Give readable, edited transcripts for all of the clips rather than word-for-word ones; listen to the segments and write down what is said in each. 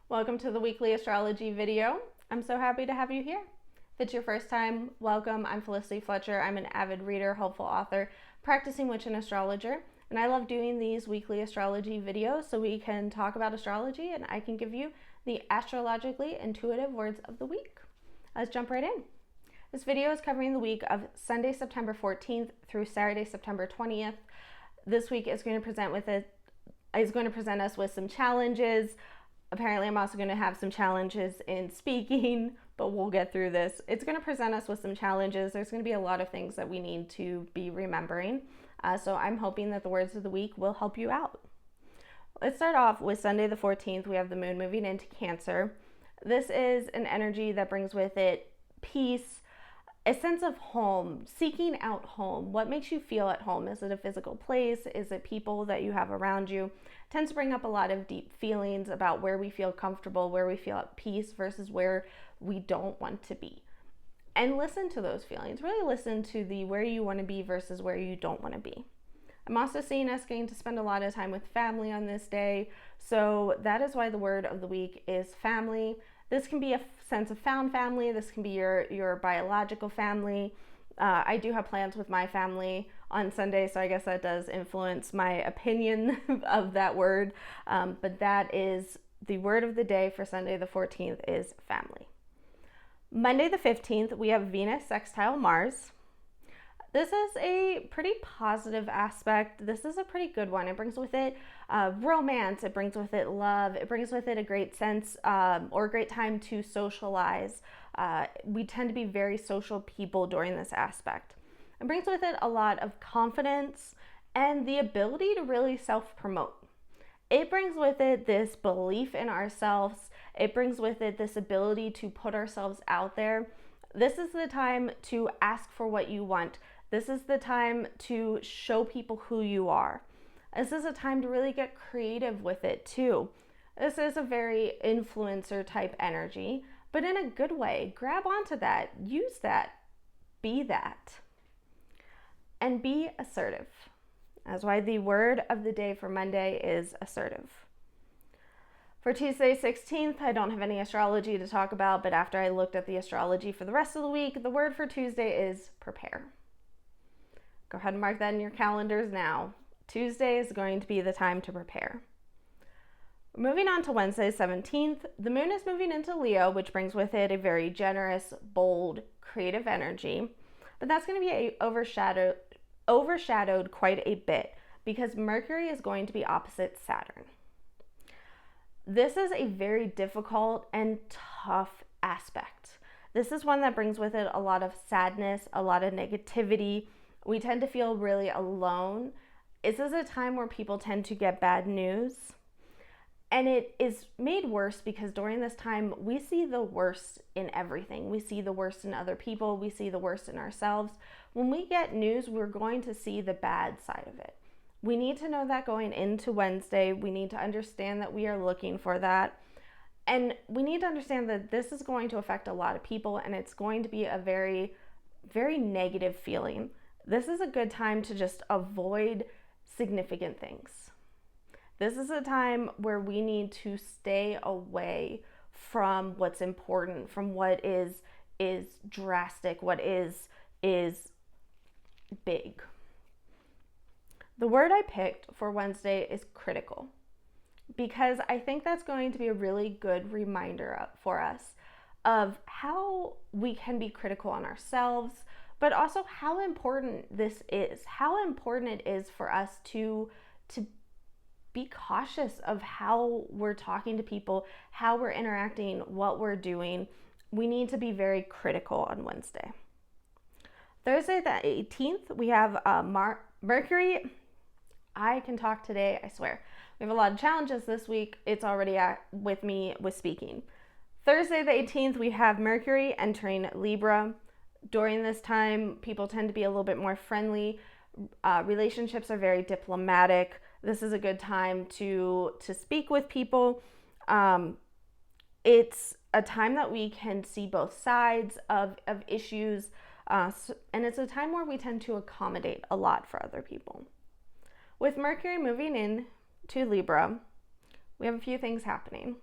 Welcome to the weekly astrology video. I'm so happy to have you here. If it's your first time, welcome. I'm Felicity Fletcher. I'm an avid reader, hopeful author, practicing witch and astrologer, and I love doing these weekly astrology videos so we can talk about astrology and I can give you the astrologically intuitive words of the week. Let's jump right in. This video is covering the week of Sunday, September 14th through Saturday, September 20th. This week is going to present us with some challenges. Apparently, I'm also going to have some challenges in speaking, but we'll get through this. It's going to present us with some challenges. There's going to be a lot of things that we need to be remembering. So I'm hoping that the words of the week will help you out. Let's start off with Sunday the 14th. We have the moon moving into Cancer. This is an energy that brings with it peace, a sense of home, seeking out home. What makes you feel at home? Is it a physical place? Is it people that you have around you? It tends to bring up a lot of deep feelings about where we feel comfortable, where we feel at peace versus where we don't want to be. And listen to those feelings. Really listen to the where you want to be versus where you don't want to be. I'm also seeing us getting to spend a lot of time with family on this day. So that is why the word of the week is family. This can be a sense of found family. This can be your biological family. I do have plans with my family on Sunday, so I guess that does influence my opinion of that word. But that is the word of the day for Sunday the 14th is family. Monday the 15th, we have Venus sextile Mars. This is a pretty positive aspect. This is a pretty good one. It brings with it romance. It brings with it love. It brings with it a great sense or a great time to socialize. We tend to be very social people during this aspect. It brings with it a lot of confidence and the ability to really self-promote. It brings with it this belief in ourselves. It brings with it this ability to put ourselves out there. This is the time to ask for what you want. This is the time to show people who you are. This is a time to really get creative with it too. This is a very influencer type energy, but in a good way. Grab onto that, use that, be that. And be assertive. That's why the word of the day for Monday is assertive. For Tuesday 16th, I don't have any astrology to talk about, but after I looked at the astrology for the rest of the week, the word for Tuesday is prepare. Go ahead and mark that in your calendars now. Tuesday is going to be the time to prepare. Moving on to Wednesday 17th, the moon is moving into Leo, which brings with it a very generous, bold, creative energy. But that's going to be overshadowed quite a bit because Mercury is going to be opposite Saturn. This is a very difficult and tough aspect. This is one that brings with it a lot of sadness, a lot of negativity. We tend to feel really alone. This is a time where people tend to get bad news. And it is made worse because during this time, we see the worst in everything. We see the worst in other people. We see the worst in ourselves. When we get news, we're going to see the bad side of it. We need to know that going into Wednesday. We need to understand that we are looking for that. And we need to understand that this is going to affect a lot of people and it's going to be a very, very negative feeling. This is a good time to just avoid significant things. This is a time where we need to stay away from what's important, from what is drastic, what is big. The word I picked for Wednesday is critical because I think that's going to be a really good reminder for us of how we can be critical on ourselves, but also how important this is, how important it is for us to be cautious of how we're talking to people, how we're interacting, what we're doing. We need to be very critical on Wednesday. Thursday the 18th, we have Mercury. I can talk today, I swear. We have a lot of challenges this week. It's already with me with speaking. Thursday the 18th, we have Mercury entering Libra. During this time, people tend to be a little bit more friendly. Relationships are very diplomatic. This is a good time to speak with people. It's a time that we can see both sides of issues. And it's a time where we tend to accommodate a lot for other people. With Mercury moving in to Libra, we have a few things happening.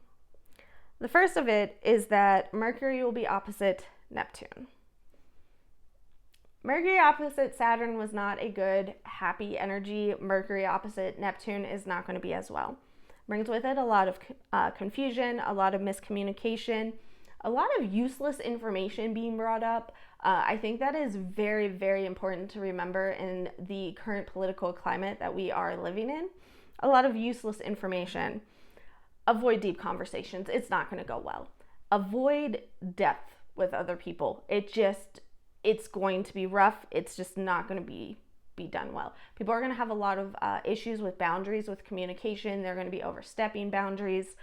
The first of it is that Mercury will be opposite Neptune. Mercury opposite Saturn was not a good, happy energy. Mercury opposite Neptune is not going to be as well. Brings with it a lot of confusion, a lot of miscommunication, a lot of useless information being brought up. I think that is very, very important to remember in the current political climate that we are living in. A lot of useless information. Avoid deep conversations. It's not going to go well. Avoid depth with other people. It's going to be rough. It's just not going to be done well. People are going to have a lot of issues with boundaries, with communication. They're going to be overstepping boundaries.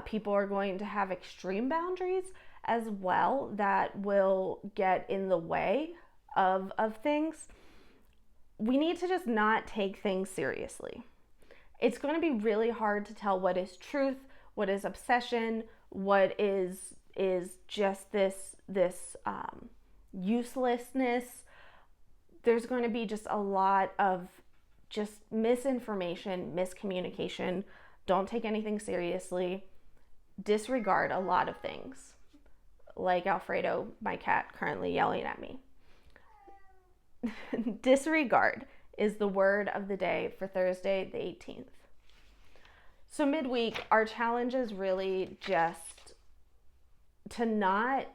People are going to have extreme boundaries as well that will get in the way of things. We need to just not take things seriously. It's going to be really hard to tell what is truth, what is obsession, what is just this uselessness. There's going to be just a lot of just misinformation, miscommunication. Don't take anything seriously. Disregard a lot of things. Like Alfredo, my cat, currently yelling at me. Disregard is the word of the day for Thursday, the 18th. So midweek, our challenge is really just to not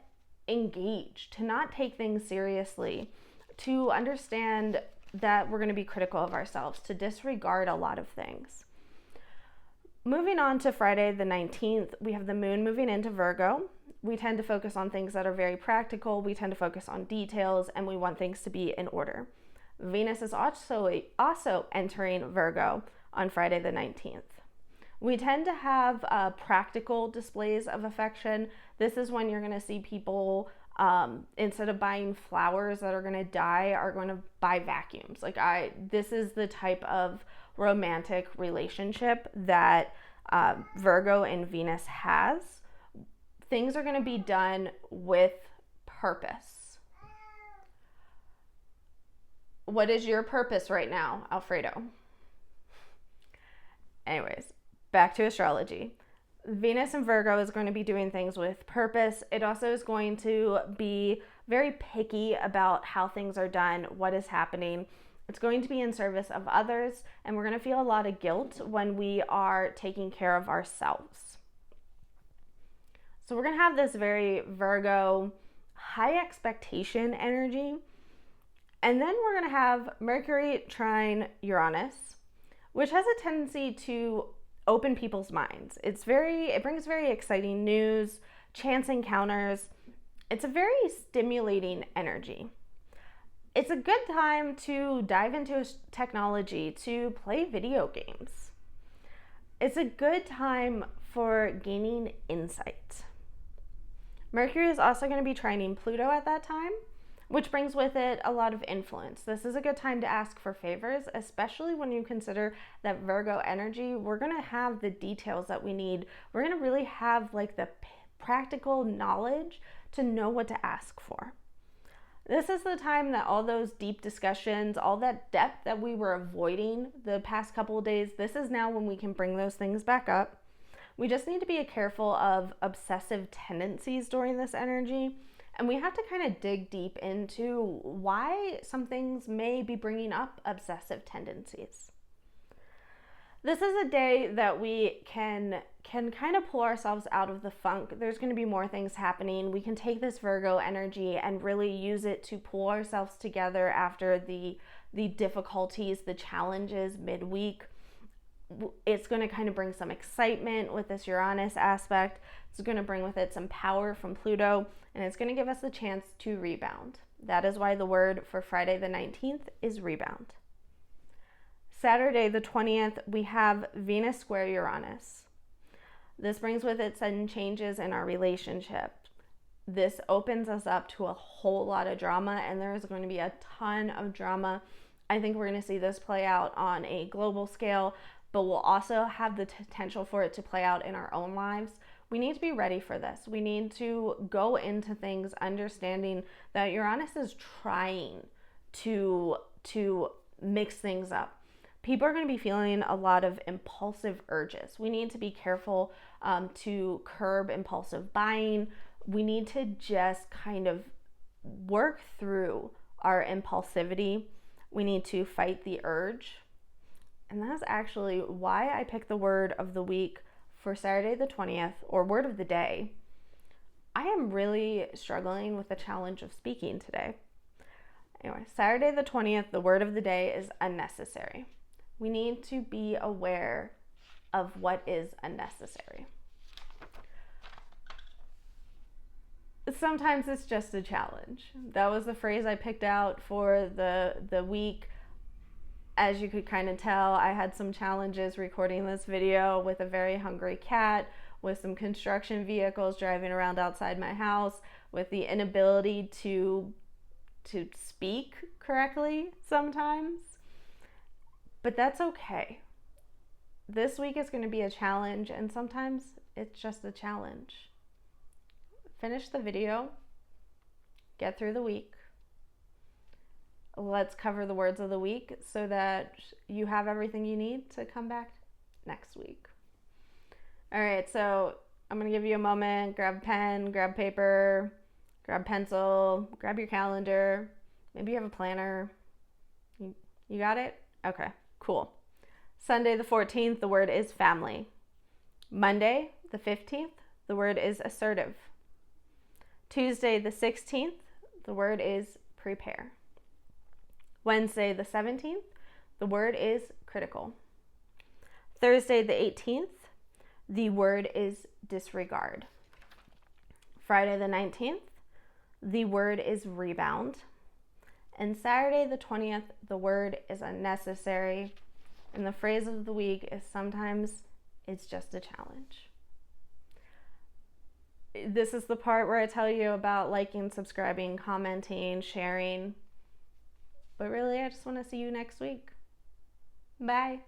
engage, to not take things seriously, to understand that we're going to be critical of ourselves, to disregard a lot of things. Moving on to Friday the 19th, we have the moon moving into Virgo. We tend to focus on things that are very practical. We tend to focus on details, and we want things to be in order. Venus is also entering Virgo on Friday the 19th. We tend to have practical displays of affection. This is when you're going to see people, instead of buying flowers that are going to die, are going to buy vacuums. This is the type of romantic relationship that Virgo and Venus has. Things are going to be done with purpose. What is your purpose right now, Alfredo? Anyways, back to astrology. Venus and Virgo is going to be doing things with purpose. It also is going to be very picky about how things are done, what is happening. It's going to be in service of others, and we're going to feel a lot of guilt when we are taking care of ourselves. So we're going to have this very Virgo high expectation energy. And then we're going to have Mercury trine Uranus, which has a tendency to open people's minds. It brings very exciting news, chance encounters. It's a very stimulating energy. It's a good time to dive into technology, to play video games. It's a good time for gaining insight. Mercury is also going to be trining Pluto at that time, which brings with it a lot of influence. This is a good time to ask for favors, especially when you consider that Virgo energy. We're going to have the details that we need. We're going to really have the practical knowledge to know what to ask for. This is the time that all those deep discussions, all that depth that we were avoiding the past couple of days, this is now when we can bring those things back up. We just need to be careful of obsessive tendencies during this energy. And we have to kind of dig deep into why some things may be bringing up obsessive tendencies. This is a day that we can kind of pull ourselves out of the funk. There's going to be more things happening. We can take this Virgo energy and really use it to pull ourselves together after the difficulties, the challenges midweek. It's going to kind of bring some excitement with this Uranus aspect. It's going to bring with it some power from Pluto, and it's going to give us the chance to rebound. That is why the word for Friday the 19th is rebound. Saturday the 20th, we have Venus square Uranus. This brings with it sudden changes in our relationship. This opens us up to a whole lot of drama, and there is going to be a ton of drama. I think we're going to see this play out on a global scale, but we'll also have the potential for it to play out in our own lives. We need to be ready for this. We need to go into things understanding that Uranus is trying to mix things up, people are going to be feeling a lot of impulsive urges. We need to be careful to curb impulsive buying. We need to just kind of work through our impulsivity. We need to fight the urge. And that's actually why I picked the word of the week for Saturday the 20th, or word of the day. I am really struggling with the challenge of speaking today. Anyway, Saturday the 20th, the word of the day is unnecessary. We need to be aware of what is unnecessary. Sometimes it's just a challenge. That was the phrase I picked out for the week. As you could kind of tell, I had some challenges recording this video with a very hungry cat, with some construction vehicles driving around outside my house, with the inability to speak correctly sometimes. But that's okay. This week is going to be a challenge, and sometimes it's just a challenge. Finish the video, get through the week. Let's cover the words of the week so that you have everything you need to come back next week. All right, so I'm going to give you a moment. Grab a pen, grab paper, grab pencil, grab your calendar. Maybe you have a planner. You got it? Okay, cool. Sunday the 14th, the word is family. Monday the 15th, the word is assertive. Tuesday the 16th, the word is prepare. Wednesday the 17th, the word is critical. Thursday the 18th, the word is disregard. Friday the 19th, the word is rebound. And Saturday the 20th, the word is unnecessary. And the phrase of the week is sometimes it's just a challenge. This is the part where I tell you about liking, subscribing, commenting, sharing. But really, I just want to see you next week. Bye.